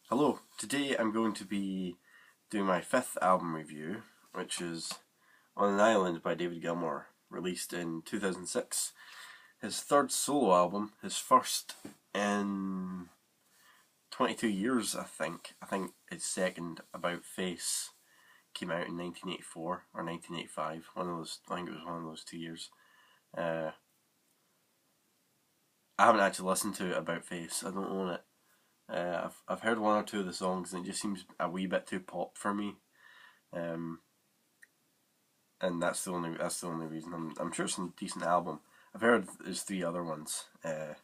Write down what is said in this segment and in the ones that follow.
Hello, today I'm going to be doing my fifth album review, which is On an Island by David Gilmour, released in 2006. His third solo album, his first in 22 years, I think. I think his second, About Face, came out in 1984 or 1985. One of those, I think it was one of those 2 years. I haven't actually listened to About Face. I don't own it. I've heard one or two of the songs and it just seems a wee bit too pop for me, and that's the only reason. I'm sure it's a decent album. I've heard there's three other ones, and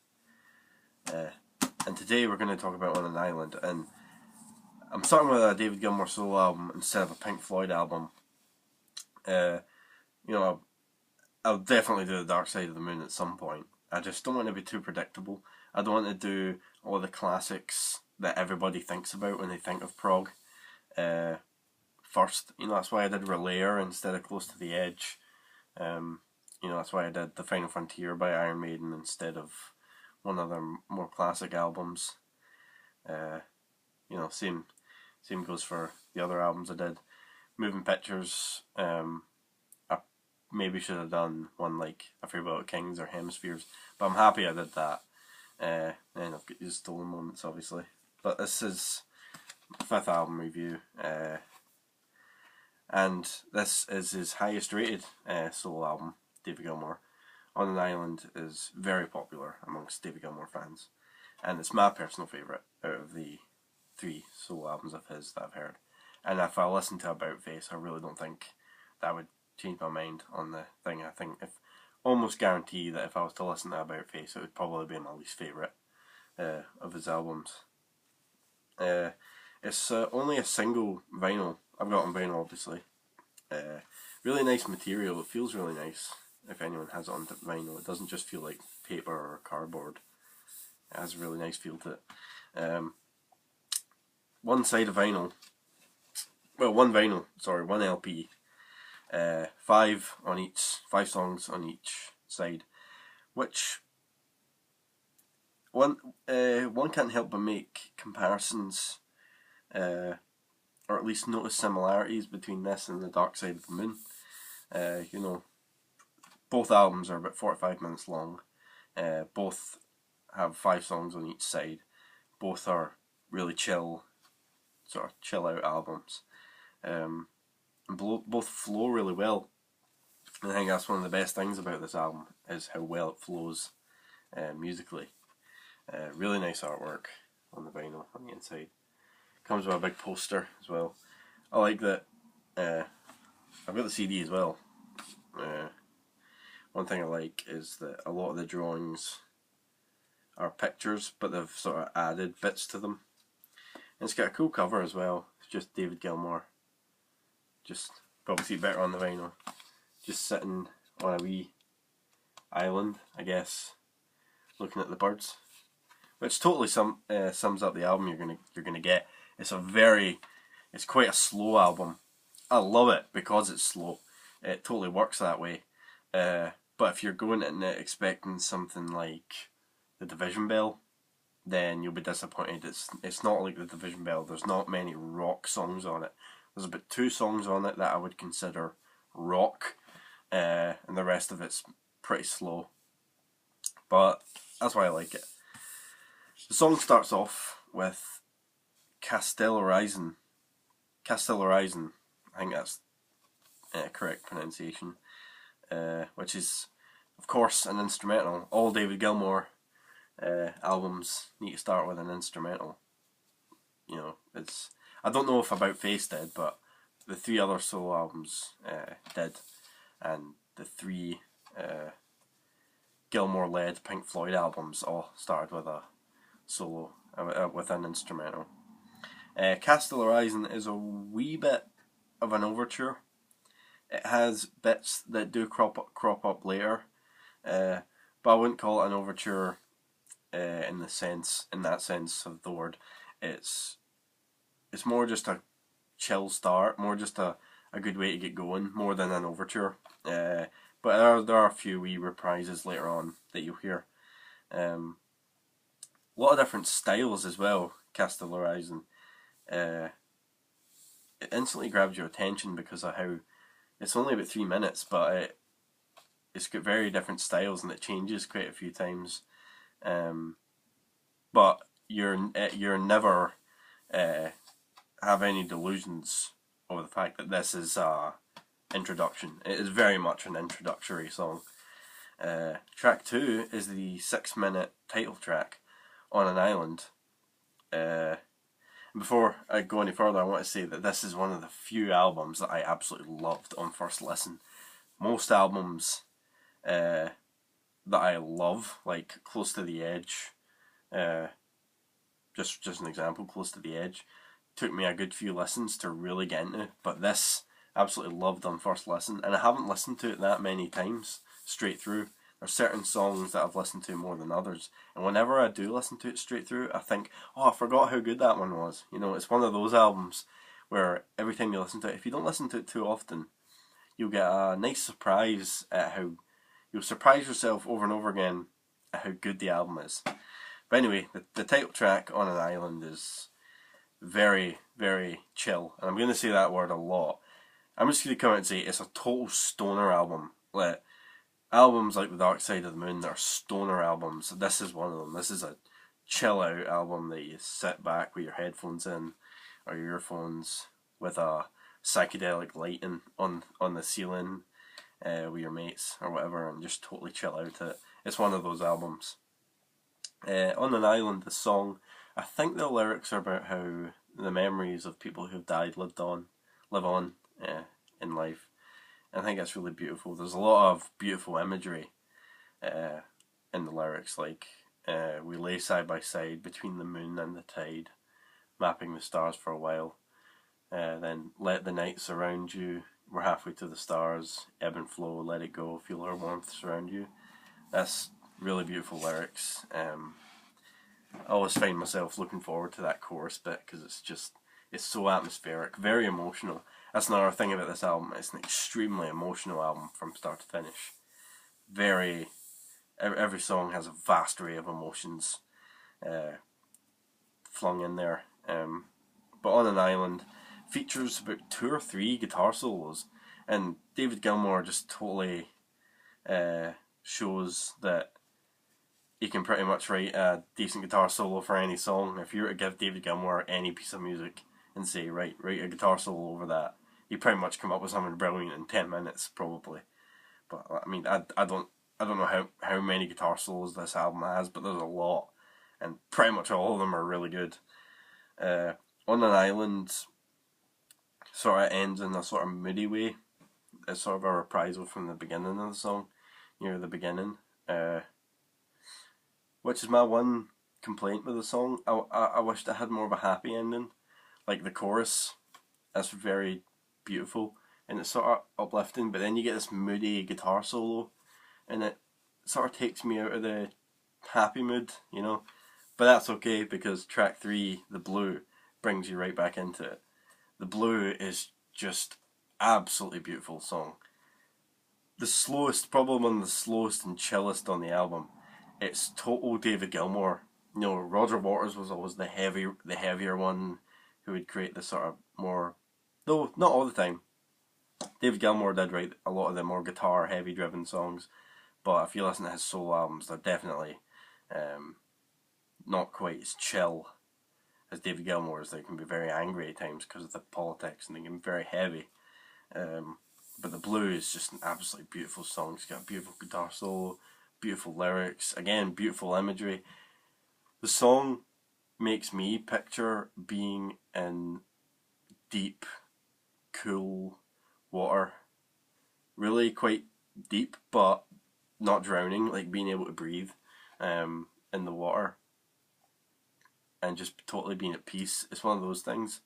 today we're going to talk about On an Island, and I'm starting with a David Gilmour solo album instead of a Pink Floyd album. You know, I'll definitely do the Dark Side of the Moon at some point. I just don't want to be too predictable. I don't want to do all the classics that everybody thinks about when they think of prog first. You know, that's why I did Relayer instead of Close to the Edge. You know, that's why I did The Final Frontier by Iron Maiden instead of one of their more classic albums. You know, same goes for the other albums I did. Moving Pictures, I maybe should have done one like A Farewell to Kings or Hemispheres, but I'm happy I did that. And I've got these stolen moments, obviously. But this is my fifth album review, and this is his highest rated solo album, David Gilmour. On an Island is very popular amongst David Gilmour fans, and it's my personal favourite out of the three solo albums of his that I've heard. And if I listen to About Face, I really don't think that would change my mind on the thing. I think almost guarantee that if I was to listen to About Face, it would probably be my least favourite of his albums. It's only a single vinyl. I've got on vinyl, obviously. Really nice material. It feels really nice if anyone has it on vinyl. It doesn't just feel like paper or cardboard. It has a really nice feel to it. One side of vinyl. Well, one LP. 5 songs on each side, which one can't help but make comparisons, or at least notice similarities between this and The Dark Side of the Moon. You know, both albums are about 45 minutes long. Both have 5 songs on each side. Both are really chill out albums. And both flow really well. And I think that's one of the best things about this album, is how well it flows musically. Really nice artwork on the vinyl on the inside. Comes with a big poster as well. I like that. I've got the CD as well. One thing I like is that a lot of the drawings are pictures, but they've sort of added bits to them. And it's got a cool cover as well. It's just David Gilmour. Just probably see better on the vinyl. Just sitting on a wee island, I guess, looking at the birds, which totally sums up the album you're gonna get. It's quite a slow album. I love it because it's slow. It totally works that way. But if you're going in it expecting something like The Division Bell, then you'll be disappointed. It's not like The Division Bell. There's not many rock songs on it. There's about 2 songs on it that I would consider rock, and the rest of it's pretty slow. But that's why I like it. The song starts off with Castell Horizon. Castell Horizon, I think that's correct pronunciation, which is, of course, an instrumental. All David Gilmour albums need to start with an instrumental. You know, I don't know if About Face did, but the 3 other solo albums did, and the 3 Gilmour-led Pink Floyd albums all started with a solo, with an instrumental. Castell Horizon is a wee bit of an overture. It has bits that do crop up later, but I wouldn't call it an overture in that sense of the word. It's more just a chill start, more just a good way to get going, more than an overture. But there are a few wee reprises later on that you'll hear. A lot of different styles as well, Castell Horizon. it instantly grabs your attention because of how it's only about 3 minutes, but it's got very different styles and it changes quite a few times. But you're never have any delusions over the fact that this is introduction. It is very much an introductory song. Track 2 is the 6-minute title track, On an Island. Before I go any further, I want to say that this is one of the few albums that I absolutely loved on first listen. Most albums that I love, like Close to the Edge, just an example, Close to the Edge, took me a good few listens to really get into, but this absolutely loved on first listen, and I haven't listened to it that many times straight through. There's certain songs that I've listened to more than others, and whenever I do listen to it straight through, I think, oh, I forgot how good that one was. You know, it's one of those albums where every time you listen to it, if you don't listen to it too often, you'll get a nice surprise at how, you'll surprise yourself over and over again at how good the album is. But anyway, the title track, On an Island, is very, very chill, and I'm going to say that word a lot. I'm just going to come out and say it's a total stoner album. Like, albums like The Dark Side of the Moon are stoner albums. This is one of them. This is a chill out album that you sit back with your headphones in or your earphones with a psychedelic lighting on the ceiling with your mates or whatever, and just totally chill out to it. It's one of those albums. On an Island, the song, I think the lyrics are about how the memories of people who've died live on in life. I think that's really beautiful. There's a lot of beautiful imagery in the lyrics, like we lay side by side between the moon and the tide, mapping the stars for a while. Then let the night surround you. We're halfway to the stars. Ebb and flow, let it go. Feel our warmth surround you. That's really beautiful lyrics. I always find myself looking forward to that chorus bit because it's so atmospheric, very emotional. That's another thing about this album. It's an extremely emotional album from start to finish. Every song has a vast array of emotions flung in there. But On an Island features about 2 or 3 guitar solos, and David Gilmour just totally shows that he can pretty much write a decent guitar solo for any song. If you were to give David Gilmour any piece of music and say, write a guitar solo over that, he'd pretty much come up with something brilliant in 10 minutes, probably. But I mean, I don't know how many guitar solos this album has, but there's a lot, and pretty much all of them are really good. On an Island sort of ends in a sort of moody way. It's sort of a reprisal from the beginning of the song, near the beginning. Which is my one complaint with the song. I wished it had more of a happy ending. Like the chorus, that's very beautiful and it's sort of uplifting, but then you get this moody guitar solo and it sort of takes me out of the happy mood, you know. But that's okay because track 3, The Blue, brings you right back into it. The Blue is just absolutely beautiful song. Probably one of the slowest and chillest on the album. It's total David Gilmour. You know, Roger Waters was always the heavier one who would create the sort of more, though not all the time. David Gilmour did write a lot of the more guitar heavy driven songs, but if you listen to his solo albums, they're definitely not quite as chill as David Gilmour's. They can be very angry at times because of the politics, and they can be very heavy. But The Blue is just an absolutely beautiful song. It's got a beautiful guitar solo, beautiful lyrics, again, beautiful imagery. The song makes me picture being in deep, cool water. Really quite deep, but not drowning, like being able to breathe in the water and just totally being at peace. It's one of those things.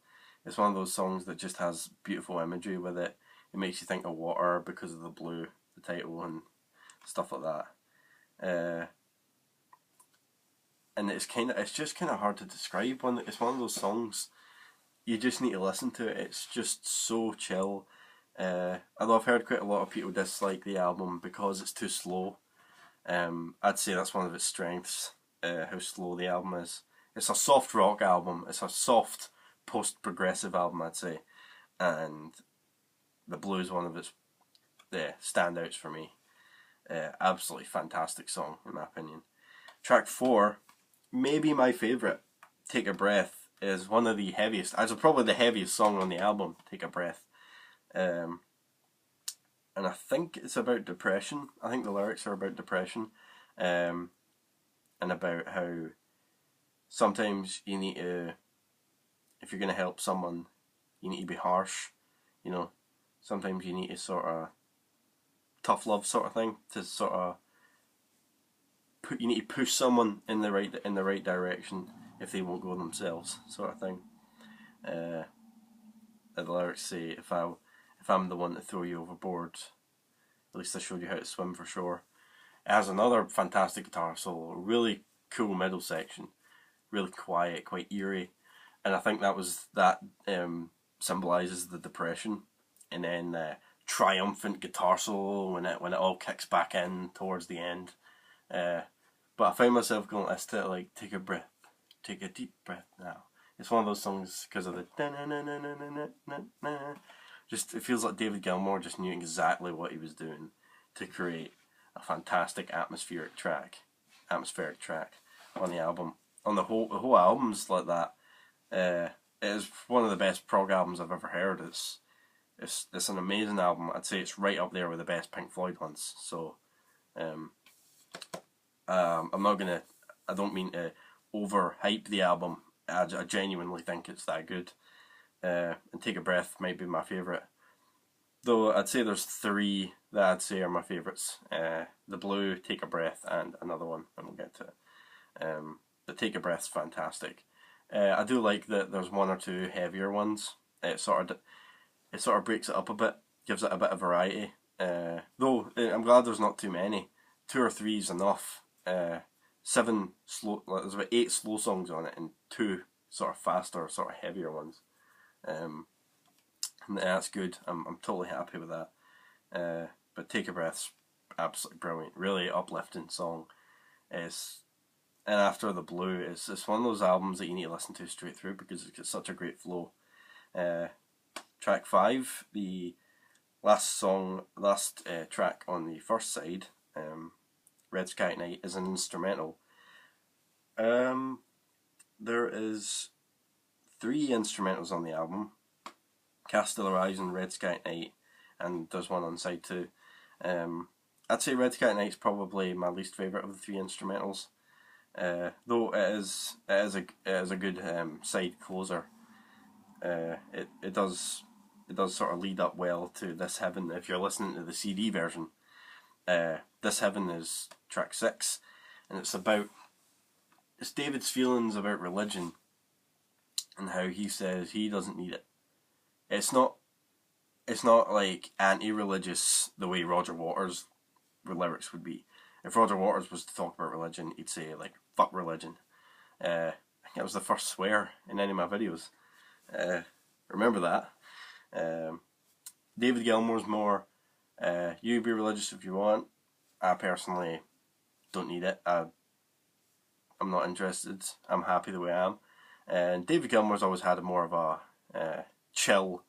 It's one of those songs that just has beautiful imagery with it. It makes you think of water because of the blue, the title, and stuff like that. And it's just kind of hard to describe. It's one of those songs you just need to listen to it. It's just so chill. Although I've heard quite a lot of people dislike the album because it's too slow. I'd say that's one of its strengths, how slow the album is. It's a soft rock album. It's a soft post-progressive album, I'd say, and The Blue is one of its standouts for me. Absolutely fantastic song, in my opinion. Track 4, maybe my favourite, Take a Breath, is one of the heaviest, probably the heaviest song on the album, Take a Breath. And I think it's about depression. I think the lyrics are about depression. And about how sometimes you need to, if you're going to help someone, you need to be harsh. You know, sometimes you need to sort of tough love sort of thing to sort of you need to push someone in the right direction if they won't go themselves, sort of thing. The lyrics say, if I'm the one to throw you overboard, at least I showed you how to swim for shore. It has another fantastic guitar solo, really cool middle section, really quiet, quite eerie, and I think that symbolises the depression. And then triumphant guitar solo when it all kicks back in towards the end. But I found myself going to listen to it like, take a breath, take a deep breath now. It's one of those songs because of the just, it feels like David Gilmour just knew exactly what he was doing to create a fantastic atmospheric track on the album. On the whole album's like that. It is one of the best prog albums I've ever heard. It's an amazing album. I'd say it's right up there with the best Pink Floyd ones. So, I don't mean to overhype the album. I genuinely think it's that good. And Take a Breath might be my favourite. Though I'd say there's 3 that I'd say are my favourites. The Blue, Take a Breath, and another one, and we'll get to it. But Take a Breath's fantastic. I do like that there's 1 or 2 heavier ones. It sort of breaks it up a bit, gives it a bit of variety. Though I'm glad there's not too many. 2 or 3 is enough. 7 slow. There's about 8 slow songs on it, and 2 sort of faster, sort of heavier ones. And that's good. I'm totally happy with that. But Take a Breath's absolutely brilliant. Really uplifting song. And after The Blue, it's one of those albums that you need to listen to straight through because it's got such a great flow. Track 5, the last track on the first side, Red Sky at Night, is an instrumental. There is 3 instrumentals on the album: Cast Still Horizon, Red Sky at Night, and there's one on side 2. I'd say Red Sky at Night is probably my least favourite of the 3 instrumentals. Though it is a good side closer. It does sort of lead up well to This Heaven if you're listening to the CD version. This Heaven is track 6, and it's David's feelings about religion and how he says he doesn't need it. It's not like anti-religious the way Roger Waters' lyrics would be. If Roger Waters was to talk about religion, he'd say like, fuck religion. I think that was the first swear in any of my videos. Remember that. David Gilmour's more, you be religious if you want. I personally don't need it. I'm not interested. I'm happy the way I am. And David Gilmour's always had more of a chill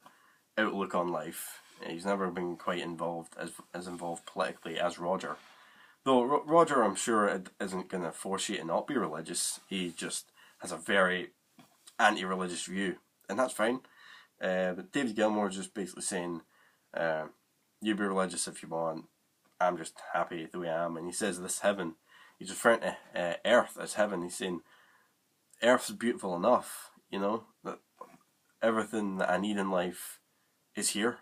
outlook on life. He's never been quite involved as involved politically as Roger. Though Roger, I'm sure, isn't going to force you to not be religious. He just has a very anti-religious view, and that's fine. But David Gilmour is just basically saying, you be religious if you want. I'm just happy the way I am. And he says this heaven. He's referring to earth as heaven. He's saying earth's beautiful enough, that everything that I need in life is here.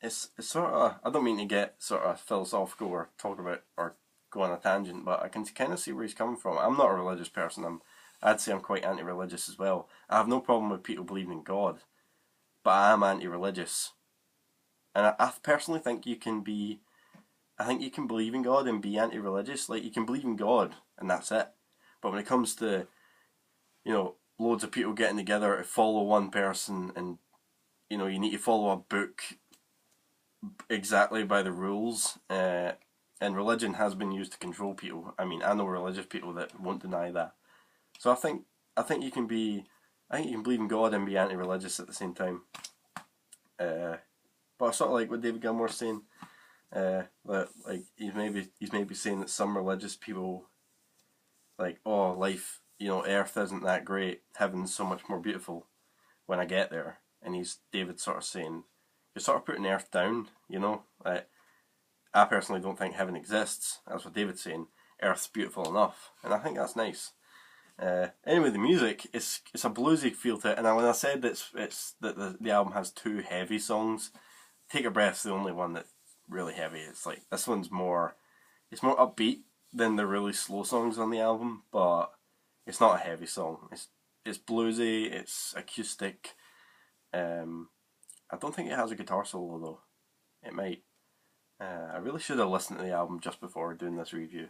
It's sort of, I don't mean to get sort of philosophical or talk about or go on a tangent, but I can kind of see where he's coming from. I'm not a religious person. I'd say I'm quite anti-religious as well. I have no problem with people believing in God, but I am anti-religious. And I personally think you can believe in God and be anti-religious. Like, you can believe in God and that's it. But when it comes to, loads of people getting together to follow one person and, you need to follow a book exactly by the rules, and religion has been used to control people. I mean, I know religious people that won't deny that. So I think you can be I think you can believe in God and be anti-religious at the same time. But I sort of like what David Gilmour's saying. That like he's maybe saying that some religious people, like, oh, life, Earth isn't that great, heaven's so much more beautiful when I get there. And David's sort of saying, you're sort of putting Earth down, Like, I personally don't think heaven exists. That's what David's saying. Earth's beautiful enough, and I think that's nice. Anyway, the music it's a bluesy feel to it, and when I said it's that the album has 2 heavy songs, Take a Breath's the only one that's really heavy. It's like this one's more upbeat than the really slow songs on the album, but it's not a heavy song. It's bluesy, it's acoustic. I don't think it has a guitar solo though. It might. I really should have listened to the album just before doing this review.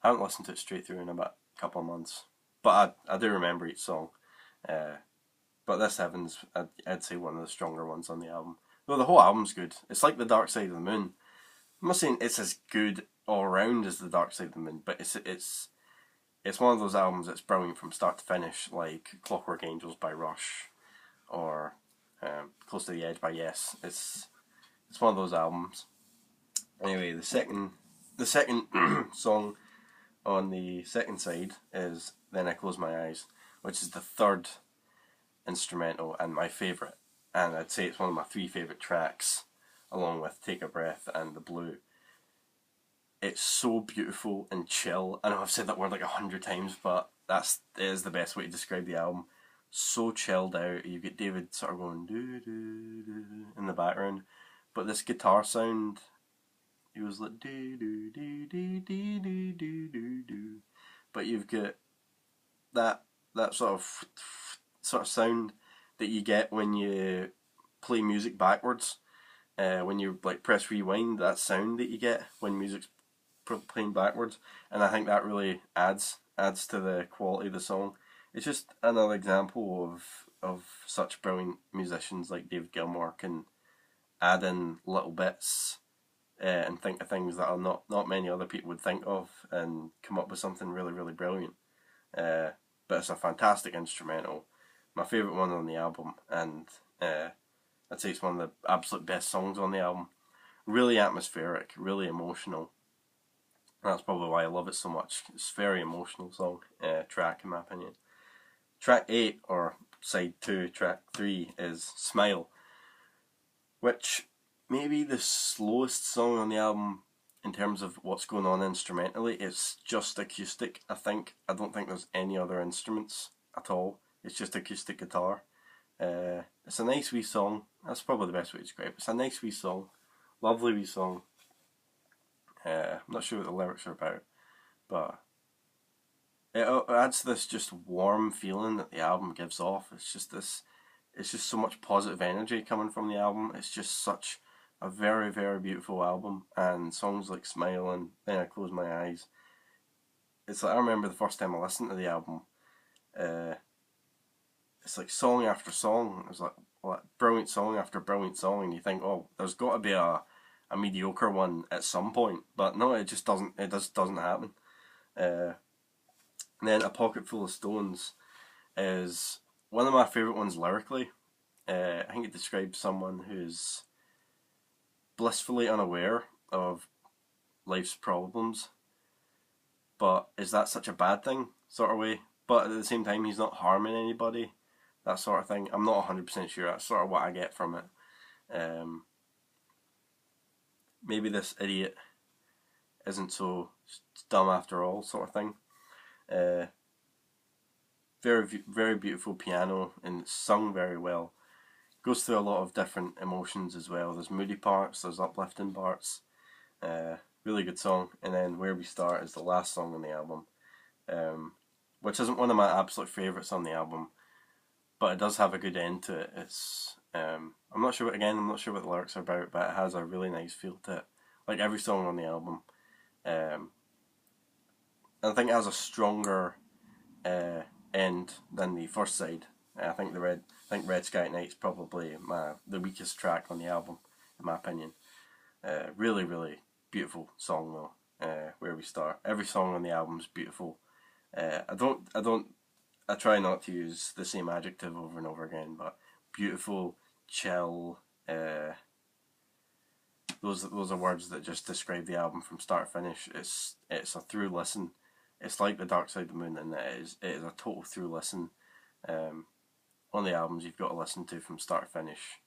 I haven't listened to it straight through in about a couple of months, but I do remember each song. But this Heaven's, I'd say, one of the stronger ones on the album. Though the whole album's good. It's like The Dark Side of the Moon. I'm not saying it's as good all around as The Dark Side of the Moon, but it's one of those albums that's brilliant from start to finish, like Clockwork Angels by Rush, or Close to the Edge by Yes. It's one of those albums. Anyway, the second song on the second side is Then I Close My Eyes, which is the third instrumental and my favourite. And I'd say it's one of my 3 favourite tracks, along with Take a Breath and The Blue. It's so beautiful and chill. I know I've said that word like 100 times, but it is the best way to describe the album. So chilled out. You get David sort of going doo doo doo in the background, but this guitar sound, he was like doo doo doo doo doo doo doo doo doo. But you've got that sort of sound that you get when you play music backwards. When you like press rewind, that sound that you get when music's playing backwards, and I think that really adds to the quality of the song. It's just another example of such brilliant musicians like David Gilmour can add in little bits and think of things that are not many other people would think of, and come up with something really, really brilliant. But it's a fantastic instrumental, my favourite one on the album, and I'd say it's one of the absolute best songs on the album. Really atmospheric, really emotional. That's probably why I love it so much. It's a very emotional song, track in my opinion. Track 8, or side 2, track 3, is Smail, which may be the slowest song on the album in terms of what's going on instrumentally. It's just acoustic, I think. I don't think there's any other instruments at all. It's just acoustic guitar. It's a nice wee song. That's probably the best way to describe it. It's a nice wee song. Lovely wee song. I'm not sure what the lyrics are about, but it adds this just warm feeling that the album gives off. It's just so much positive energy coming from the album. It's just such a very, very beautiful album, and songs like Smail and Then I Close My Eyes. It's like, I remember the first time I listened to the album, it's like song after song. It's like brilliant song after brilliant song, and you think, oh, there's got to be a mediocre one at some point, but no, it just doesn't. It just doesn't happen. And then A Pocket Full of Stones is one of my favourite ones lyrically. I think it describes someone who's blissfully unaware of life's problems, but is that such a bad thing, sort of way? But at the same time, he's not harming anybody, that sort of thing. I'm not 100% sure. That's sort of what I get from it. Maybe this idiot isn't so dumb after all, sort of thing. Very, very beautiful piano, and it's sung very well. Goes through a lot of different emotions as well. There's moody parts, there's uplifting parts. Really good song. And then Where We Start is the last song on the album, which isn't one of my absolute favourites on the album, but it does have a good end to it. It's I'm not sure what the lyrics are about, but it has a really nice feel to it, like every song on the album. I think it has a stronger end than the first side. I think Red Sky at Night is probably the weakest track on the album, in my opinion. Really, really beautiful song though. Where We Start. Every song on the album is beautiful. I don't I try not to use the same adjective over and over again, but beautiful, chill. Those are words that just describe the album from start to finish. It's a through listen. It's like The Dark Side of the Moon, and it is a total through listen. One of the albums you've got to listen to from start to finish.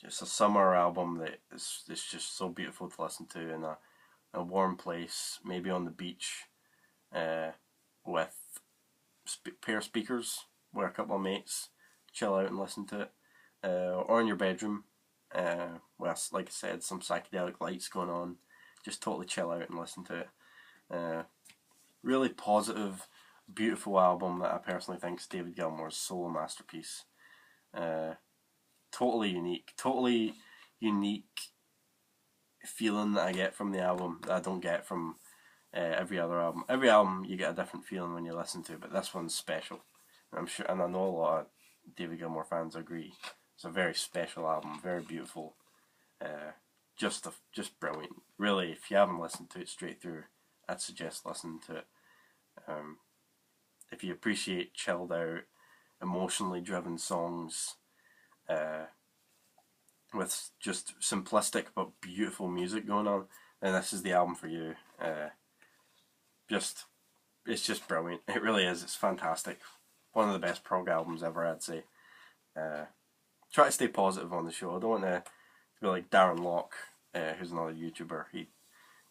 Just a summer album that is just so beautiful to listen to in a warm place, maybe on the beach, with pair of speakers, with a couple of mates, chill out and listen to it, or in your bedroom, with, like I said, some psychedelic lights going on, just totally chill out and listen to it. Really positive, beautiful album that I personally think is David Gilmour's solo masterpiece. Totally unique feeling that I get from the album that I don't get from every other album. Every album you get a different feeling when you listen to it, but this one's special. And I'm sure, and I know a lot of David Gilmour fans agree. It's a very special album, very beautiful, just brilliant. Really, if you haven't listened to it straight through, I'd suggest listening to it. If you appreciate chilled out, emotionally driven songs, with just simplistic but beautiful music going on, then this is the album for you. It's just brilliant. It really is. It's fantastic. One of the best prog albums ever, I'd say. Try to stay positive on the show. I don't want to be like Darren Locke, who's another YouTuber. He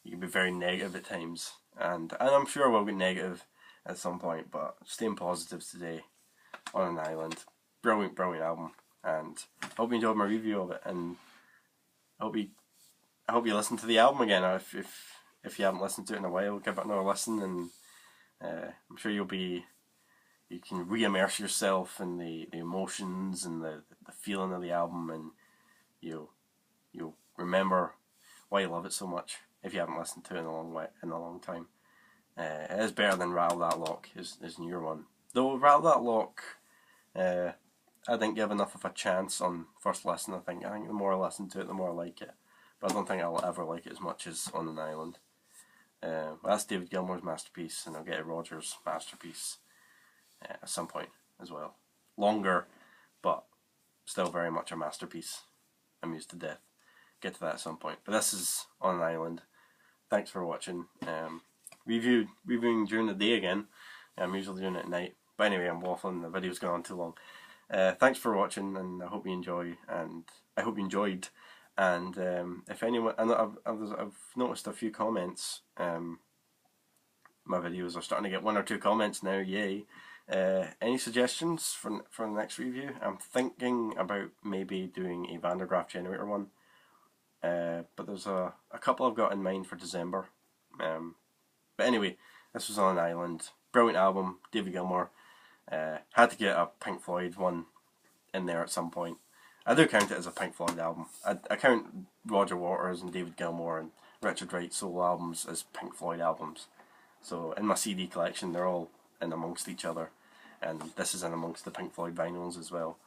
can be very negative at times, and I'm sure I will get negative at some point, but staying positive today on an island. Brilliant album, and I hope you enjoyed my review of it, and I hope you listen to the album again. If you haven't listened to it in a while, give it another listen, and I'm sure you can re-immerse yourself in the emotions and the feeling of the album, and you'll remember why you love it so much if you haven't listened to it in a long time. It is better than Rattle That Lock, his newer one. Though Rattle That Lock, I didn't give enough of a chance on first listen. I think the more I listen to it, the more I like it. But I don't think I'll ever like it as much as On an Island. That's David Gilmour's masterpiece, and I'll get Roger's masterpiece at some point as well. Longer, but still very much a masterpiece. I'm used to death. Get to that at some point. But this is On an Island. Thanks for watching. Reviewing during the day again. I'm usually doing it at night. But anyway, I'm waffling. The video's gone on too long. Thanks for watching, and I hope you enjoyed. And if anyone, I've noticed a few comments. My videos are starting to get 1 or 2 comments now. Yay! Any suggestions for the next review? I'm thinking about maybe doing a Van der Graaf generator one. But there's a couple I've got in mind for December. But anyway, this was On an Island. Brilliant album, David Gilmour. Had to get a Pink Floyd one in there at some point. I do count it as a Pink Floyd album. I count Roger Waters and David Gilmour and Richard Wright's solo albums as Pink Floyd albums. So in my CD collection, they're all in amongst each other, and this is in amongst the Pink Floyd vinyls as well.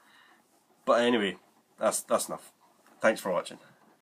But anyway, that's enough. Thanks for watching.